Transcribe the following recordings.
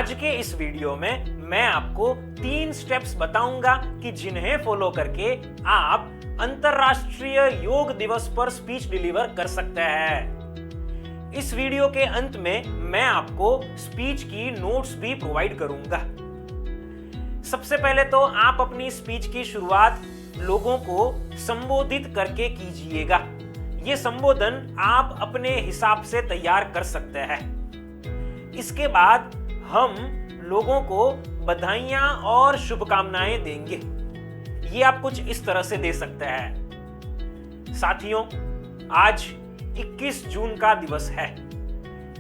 आज के इस वीडियो में मैं आपको 3 स्टेप्स बताऊंगा कि जिन्हें फॉलो करके आप अंतरराष्ट्रीय योग दिवस पर स्पीच डिलीवर कर सकते हैं। इस वीडियो के अंत में मैं आपको स्पीच की नोट्स भी प्रोवाइड करूंगा। सबसे पहले तो आप अपनी स्पीच की शुरुआत लोगों को संबोधित करके कीजिएगा। ये संबोधन आप अपने हिसाब से तैयार कर सकते हैं। इसके बाद हम लोगों को बधाइयां और शुभकामनाएं देंगे। ये आप कुछ इस तरह से दे सकते हैं। साथियों, आज 21 जून का दिवस है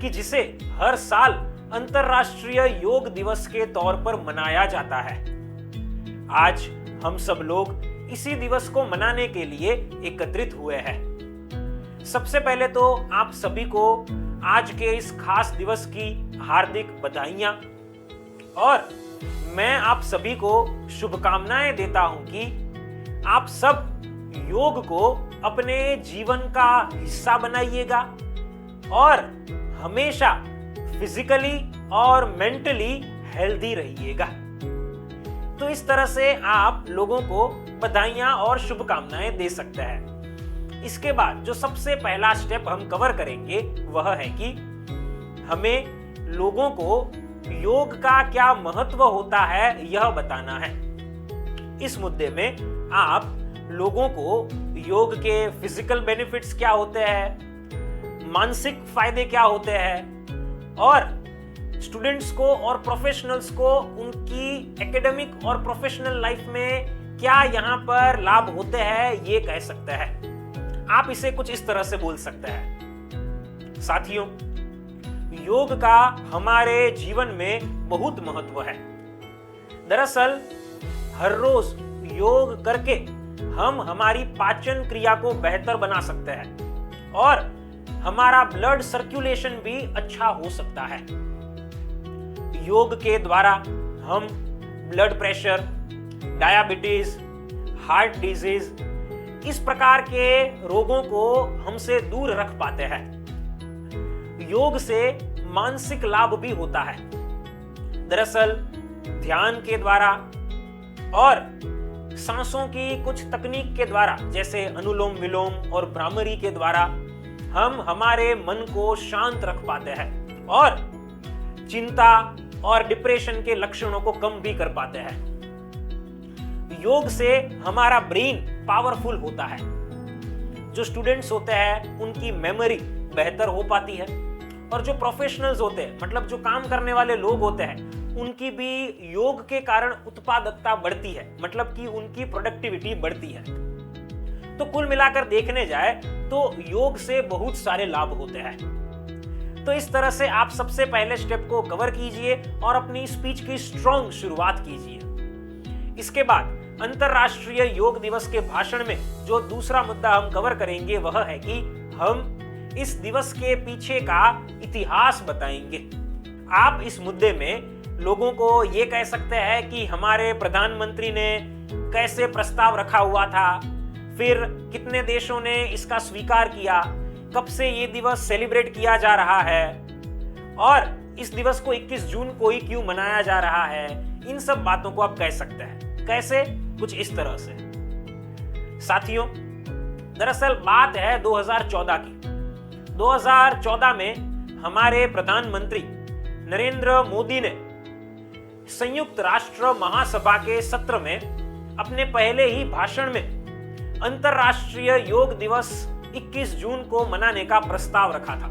कि जिसे हर साल अंतरराष्ट्रीय योग दिवस के तौर पर मनाया जाता है। आज हम सब लोग इसी दिवस को मनाने के लिए एकत्रित हुए हैं। सबसे पहले तो आप सभी को आज के इस खास दिवस की हार्दिक बधाइयां और मैं आप सभी को शुभकामनाएं देता हूं कि आप सब योग को अपने जीवन का हिस्सा बनाइएगा और हमेशा फिजिकली और मेंटली हेल्दी रहिएगा। तो इस तरह से आप लोगों को बधाइयां और शुभकामनाएं दे सकते हैं। इसके बाद जो सबसे पहला स्टेप हम कवर करेंगे वह है कि हमें लोगों को योग का क्या महत्व होता है यह बताना है। इस मुद्दे में आप लोगों को योग के फिजिकल बेनिफिट्स क्या होते हैं, मानसिक फायदे क्या होते हैं और स्टूडेंट्स को और प्रोफेशनल्स को उनकी एकेडमिक और प्रोफेशनल लाइफ में क्या यहाँ पर लाभ होते हैं ये कह सकते हैं। आप इसे कुछ इस तरह से बोल सकते हैं। साथियों, योग का हमारे जीवन में बहुत महत्व है। दरअसल हर रोज योग करके हम हमारी पाचन क्रिया को बेहतर बना सकते हैं और हमारा ब्लड सर्कुलेशन भी अच्छा हो सकता है। योग के द्वारा हम blood pressure, diabetes, heart disease इस प्रकार के रोगों को हमसे दूर रख पाते हैं। योग से मानसिक लाभ भी होता है। दरअसल ध्यान के द्वारा और सांसों की कुछ तकनीक के द्वारा जैसे अनुलोम विलोम और भ्रामरी के द्वारा हम हमारे मन को शांत रख पाते हैं और चिंता और डिप्रेशन के लक्षणों को कम भी कर पाते हैं। योग से हमारा ब्रेन पावरफुल होता है। जो स्टूडेंट्स होते हैं उनकी मेमोरी बेहतर हो पाती है और जो प्रोफेशनल्स होते हैं मतलब जो काम करने वाले लोग होते हैं उनकी भी योग के कारण उत्पादकता बढ़ती है, मतलब कि उनकी प्रोडक्टिविटी बढ़ती है। तो कुल मिलाकर देखने जाए तो योग से बहुत सारे लाभ होते हैं। तो इस तरह से आप सबसे पहले स्टेप को कवर कीजिए और अपनी स्पीच की स्ट्रॉन्ग शुरुआत कीजिए। इसके बाद अंतरराष्ट्रीय योग दिवस के भाषण में जो दूसरा मुद्दा हम कवर करेंगे वह है कि हम इस दिवस के पीछे का इतिहास बताएंगे। आप इस मुद्दे में लोगों को ये कह सकते हैं कि हमारे प्रधानमंत्री ने कैसे प्रस्ताव रखा हुआ था, फिर कितने देशों ने इसका स्वीकार किया, कब से ये दिवस सेलिब्रेट किया जा रहा है और इस दिवस को 21 जून को ही क्यों मनाया जा रहा है। इन सब बातों को आप कह सकते हैं। कैसे? कुछ इस तरह से। साथियों, दरअसल बात है 2014 की। 2014 में हमारे प्रधानमंत्री नरेंद्र मोदी ने संयुक्त राष्ट्र महासभा के सत्र में अपने पहले ही भाषण में अंतरराष्ट्रीय योग दिवस 21 जून को मनाने का प्रस्ताव रखा था।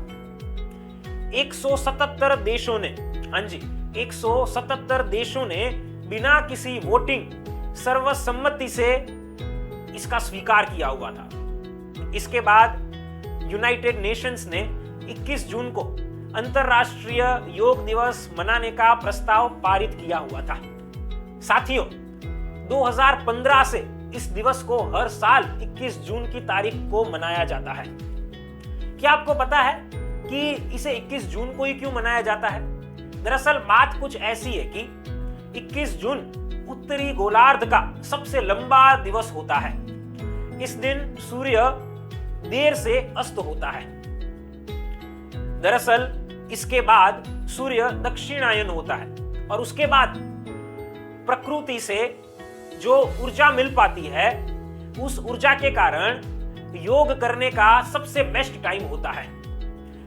177 देशों ने, हाँ जी, 177 देशों ने बिना किसी वोटिंग सर्वसम्मति से इसका स्वीकार किया हुआ था। इसके बाद यूनाइटेड नेशंस ने 21 जून को अंतरराष्ट्रीय योग दिवस मनाने का प्रस्ताव पारित किया हुआ था। साथियों, 2015 से इस दिवस को हर साल 21 जून की तारीख को मनाया जाता है। क्या आपको पता है कि इसे 21 जून को ही क्यों मनाया जाता है? दरअसल बात कुछ ऐसी है कि 21 जून उत्तरी गोलार्ध का सबसे लंबा दिवस होता है। इस दिन सूर्य देर से अस्त होता है। दरअसल इसके बाद सूर्य दक्षिणायन होता है और उसके बाद प्रकृति से जो ऊर्जा मिल पाती है उस ऊर्जा के कारण योग करने का सबसे बेस्ट टाइम होता है।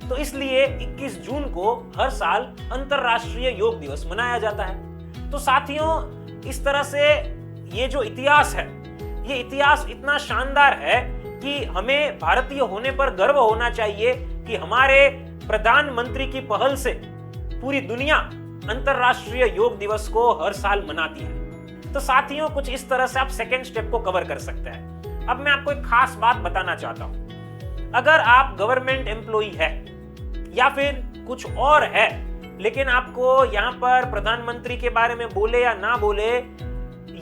तो इसलिए 21 जून को हर साल अंतरराष्ट्रीय योग दिवस मनाया जाता है। तो साथियों, इस तरह से ये जो इतिहास है, ये इतिहास इतना शानदार है कि हमें भारतीय होने पर गर्व होना चाहिए कि हमारे प्रधानमंत्री की पहल से पूरी दुनिया अंतरराष्ट्रीय योग दिवस को हर साल मनाती है। तो साथियों, कुछ इस तरह से आप सेकेंड स्टेप को कवर कर सकते हैं। अब मैं आपको एक खास बात बताना चाहता हूं। अगर आप गवर्नमेंट एम्प्लॉई है या फिर कुछ और है, लेकिन आपको यहां पर प्रधानमंत्री के बारे में बोले या ना बोले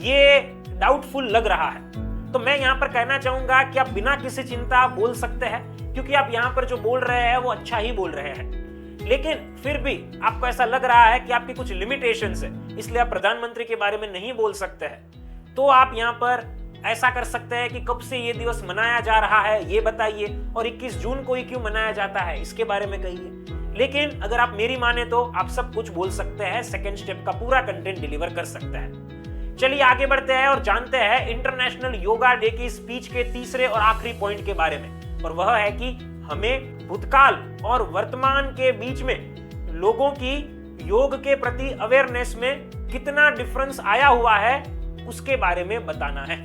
ये डाउटफुल लग रहा है, तो मैं यहां पर कहना चाहूंगा कि आप बिना किसी चिंता बोल सकते हैं, क्योंकि आप यहां पर जो बोल रहे हैं वो अच्छा ही बोल रहे हैं। लेकिन फिर भी आपको ऐसा लग रहा है कि आपकी कुछ लिमिटेशंस है, इसलिए आप प्रधानमंत्री के बारे में नहीं बोल सकते हैं, तो आप यहां पर ऐसा कर सकते हैं कि कब से ये दिवस मनाया जा रहा है ये बताइए, और 21 जून को ही क्यों मनाया जाता है इसके बारे में कहिए। लेकिन अगर आप मेरी माने तो आप सब कुछ बोल सकते हैं, सेकेंड स्टेप का पूरा कंटेंट डिलीवर कर सकते हैं। चलिए आगे बढ़ते हैं और जानते हैं इंटरनेशनल योगा डे की स्पीच के तीसरे और आखिरी पॉइंट के बारे में, और वह है कि हमें भूतकाल और वर्तमान के बीच में लोगों की योग के प्रति अवेयरनेस में कितना डिफरेंस आया हुआ है उसके बारे में बताना है।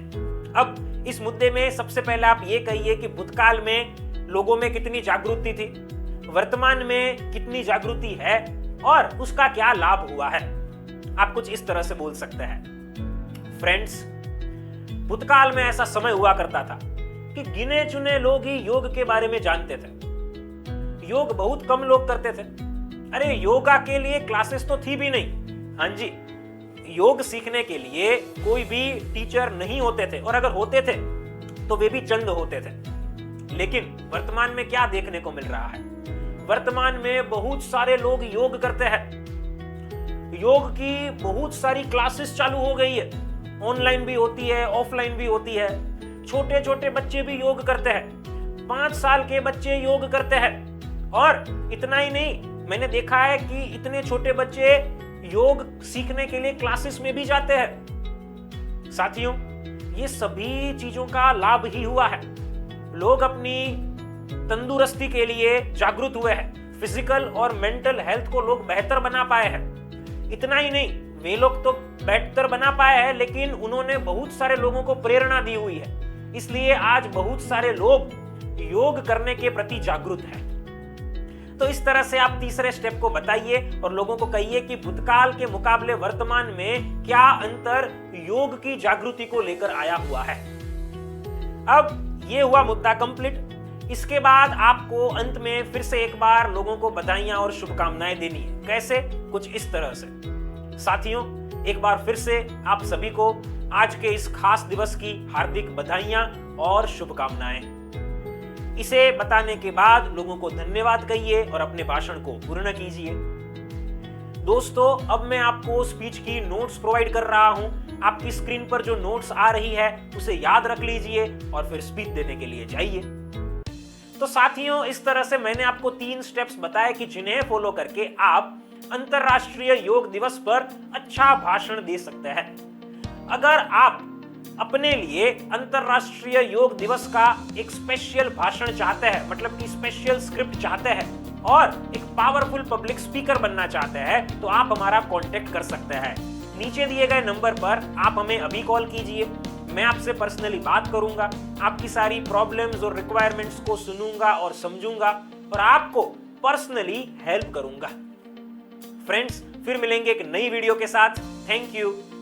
अब इस मुद्दे में सबसे पहले आप ये कहिए कि भूतकाल में लोगों में कितनी जागृति थी, वर्तमान में कितनी जागृति है और उसका क्या लाभ हुआ है। आप कुछ इस तरह से बोल सकते हैं। फ्रेंड्स, भूतकाल में ऐसा समय हुआ करता था कि गिने चुने लोग ही योग के बारे में जानते थे। योग बहुत कम लोग करते थे। अरे योगा के लिए क्लासेस तो थी भी नहीं। हाँ जी, योग सीखने के लिए कोई भी टीचर नहीं होते थे, और अगर होते थे तो वे भी चंद होते थे। लेकिन वर्तमान में क्या देखने को मिल रहा है? वर्तमान में बहुत सारे लोग योग करते हैं। योग की बहुत सारी क्लासेस चालू हो गई है, ऑनलाइन भी होती है, ऑफलाइन भी होती है। छोटे छोटे बच्चे भी योग करते हैं, 5 साल के बच्चे योग करते हैं। और इतना ही नहीं, मैंने देखा है कि इतने छोटे बच्चे योग सीखने के लिए क्लासेस में भी जाते हैं। साथियों, ये सभी चीजों का लाभ ही हुआ है। लोग अपनी तंदुरुस्ती के लिए जागरूक हुए हैं, फिजिकल और मेंटल हेल्थ को लोग बेहतर बना पाए हैं। इतना ही नहीं, वे लोग तो बेहतर बना पाए हैं, लेकिन उन्होंने बहुत सारे लोगों को प्रेरणा दी हुई है। इसलिए आज बहुत सारे लोग योग करने के प्रति जागरूक हैं। तो इस तरह से आप तीसरे स्टेप को बताइए और लोगों को कहिए कि भूतकाल के मुकाबले वर्तमान में क्या अंतर योग की जागृति को लेकर आया हुआ है। अब ये हुआ मुद्दा कंप्लीट। इसके बाद आपको अंत में फिर से एक बार लोगों को बधाइयां और शुभकामनाएं देनी है। कैसे? कुछ इस तरह से। साथियों, एक बार फिर से आप सभी को आज के इस खास दिवस की हार्दिक बधाइयां और शुभकामनाएं। इसे बताने के बाद लोगों को धन्यवाद कहिए और अपने भाषण को पूर्ण कीजिए। दोस्तों, अब मैं आपको स्पीच की नोट्स प्रोवाइड कर रहा हूं। आपकी स्क्रीन पर जो नोट्स आ रही है उसे याद रख लीजिए और फिर स्पीच देने के लिए जाइए। तो साथियों, इस तरह से मैंने आपको 3 स्टेप्स बताए कि जिन्हें फॉलो करके आप अंतरराष्ट्रीय योग दिवस पर अच्छा भाषण दे सकते हैं। अगर आप अपने लिए अंतरराष्ट्रीय योग दिवस का एक स्पेशल भाषण चाहते हैं, मतलब कि स्पेशल स्क्रिप्ट चाहते हैं और एक पावरफुल पब्लिक स्पीकर बनना चाहते हैं, तो आप हमारा कांटेक्ट कर सकते हैं। नीचे दिए गए नंबर पर आप हमें अभी कॉल कीजिए। मैं आपसे पर्सनली बात करूंगा, आपकी सारी प्रॉब्लम्स और रिक्वायरमेंट्स को सुनूंगा और समझूंगा और आपको पर्सनली हेल्प करूंगा। फ्रेंड्स, फिर मिलेंगे एक नई वीडियो के साथ। Thank you.